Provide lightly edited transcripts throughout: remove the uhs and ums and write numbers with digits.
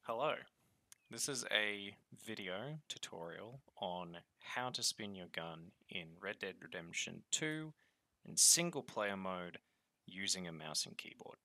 Hello, this is a video tutorial on how to spin your gun in Red Dead Redemption 2 in single player mode using a mouse and keyboard.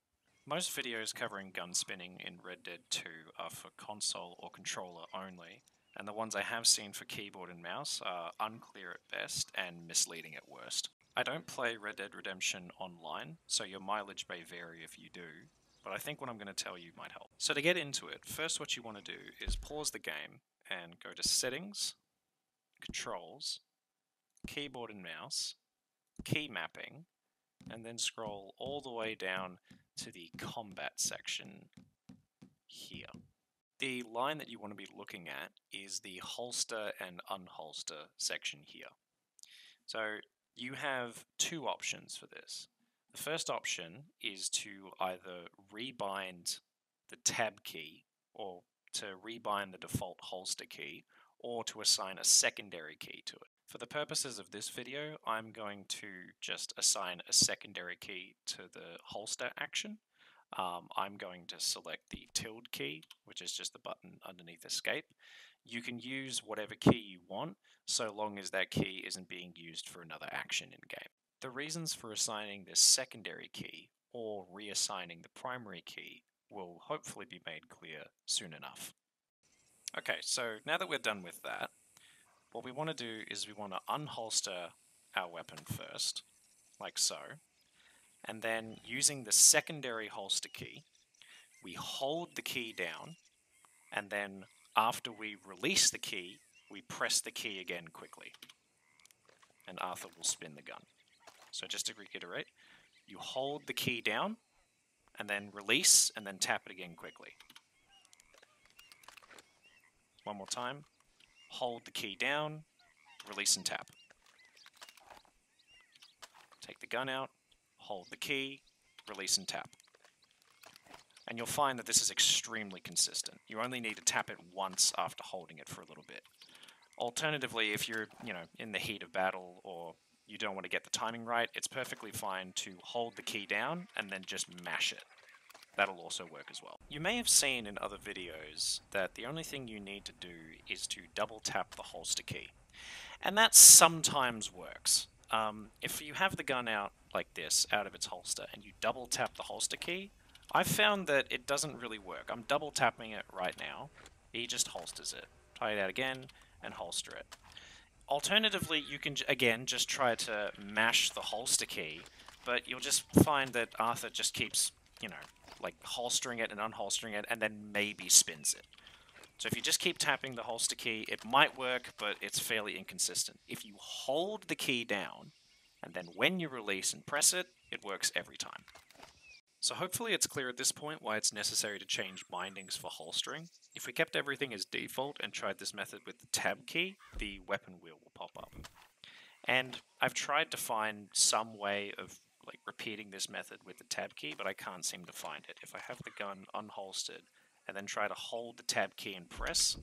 Most videos covering gun spinning in Red Dead 2 are for console or controller only, and the ones I have seen for keyboard and mouse are unclear at best and misleading at worst. I don't play Red Dead Redemption online, so your mileage may vary if you do, but I think what I'm going to tell you might help. So to get into it, first what you want to do is pause the game and go to Settings, Controls, Keyboard and Mouse, Key Mapping, and then scroll all the way down to the Combat section here. The line that you want to be looking at is the holster and unholster section here. So you have two options for this. The first option is to either rebind the tab key or to rebind the default holster key or to assign a secondary key to it. For the purposes of this video, I'm going to just assign a secondary key to the holster action. I'm going to select the tilde key, which is just the button underneath escape. You can use whatever key you want, so long as that key isn't being used for another action in-game. The reasons for assigning this secondary key or reassigning the primary key will hopefully be made clear soon enough. Okay, so now that we're done with that, what we want to do is we want to unholster our weapon first, like so, and then using the secondary holster key, we hold the key down, and then after we release the key, we press the key again quickly, and Arthur will spin the gun. So just to reiterate, you hold the key down, and then release, and then tap it again quickly. One more time, hold the key down, release and tap. Take the gun out, hold the key, release and tap. And you'll find that this is extremely consistent. You only need to tap it once after holding it for a little bit. Alternatively, if you're, in the heat of battle or you don't want to get the timing right, it's perfectly fine to hold the key down and then just mash it. That'll also work as well. You may have seen in other videos that the only thing you need to do is to double tap the holster key. And that sometimes works. If you have the gun out like this, out of its holster, and you double tap the holster key, I've found that it doesn't really work. I'm double tapping it right now. He just holsters it. Try it out again and holster it. Alternatively, you can, again, just try to mash the holster key, but you'll just find that Arthur just keeps, like holstering it and unholstering it, and then maybe spins it. So if you just keep tapping the holster key, it might work, but it's fairly inconsistent. If you hold the key down, and then when you release and press it, it works every time. So hopefully it's clear at this point why it's necessary to change bindings for holstering. If we kept everything as default and tried this method with the tab key, the weapon wheel will pop up. And I've tried to find some way of repeating this method with the tab key, but I can't seem to find it. If I have the gun unholstered and then try to hold the tab key and press,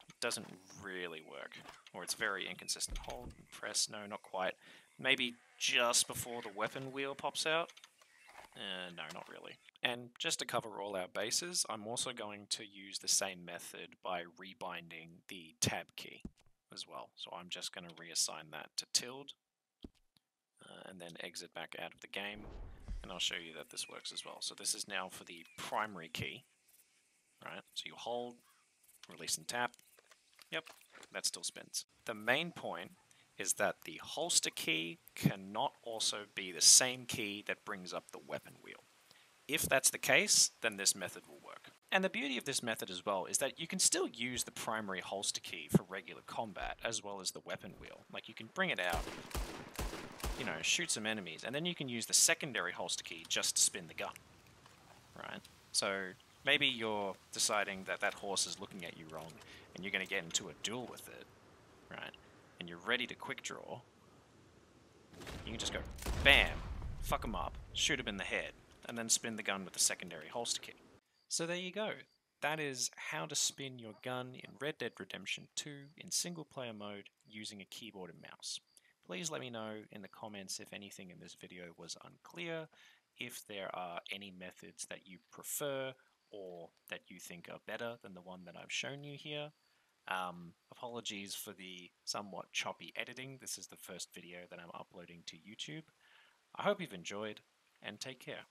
it doesn't really work. Or it's very inconsistent. Hold and press, no, not quite. Maybe just before the weapon wheel pops out. No, not really. And just to cover all our bases, I'm also going to use the same method by rebinding the tab key as well. So I'm just going to reassign that to tilde, and then exit back out of the game, and I'll show you that this works as well. So this is now for the primary key, right? So you hold, release and tap. Yep, that still spins. The main point is that the holster key cannot also be the same key that brings up the weapon wheel. If that's the case, then this method will work. And the beauty of this method as well is that you can still use the primary holster key for regular combat as well as the weapon wheel. Like you can bring it out, shoot some enemies, and then you can use the secondary holster key just to spin the gun, right? So maybe you're deciding that that horse is looking at you wrong and you're going to get into a duel with it, right? And you're ready to quick draw. You can just go, bam, fuck him up, shoot him in the head, and then spin the gun with the secondary holster key. So there you go. That is how to spin your gun in Red Dead Redemption 2 in single player mode using a keyboard and mouse. Please let me know in the comments if anything in this video was unclear, if there are any methods that you prefer, or that you think are better than the one that I've shown you here. Apologies for the somewhat choppy editing. This is the first video that I'm uploading to YouTube. I hope you've enjoyed, and take care.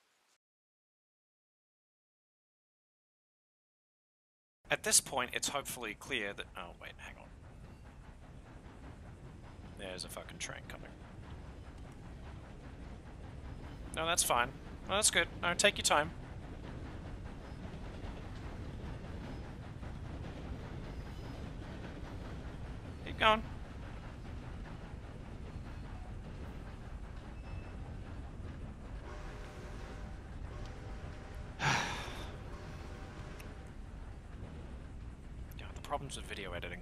At this point, it's hopefully clear that... Oh, wait, hang on. There's a fucking train coming. No, that's fine. No, that's good. No, take your time. Keep going. God, the problems with video editing.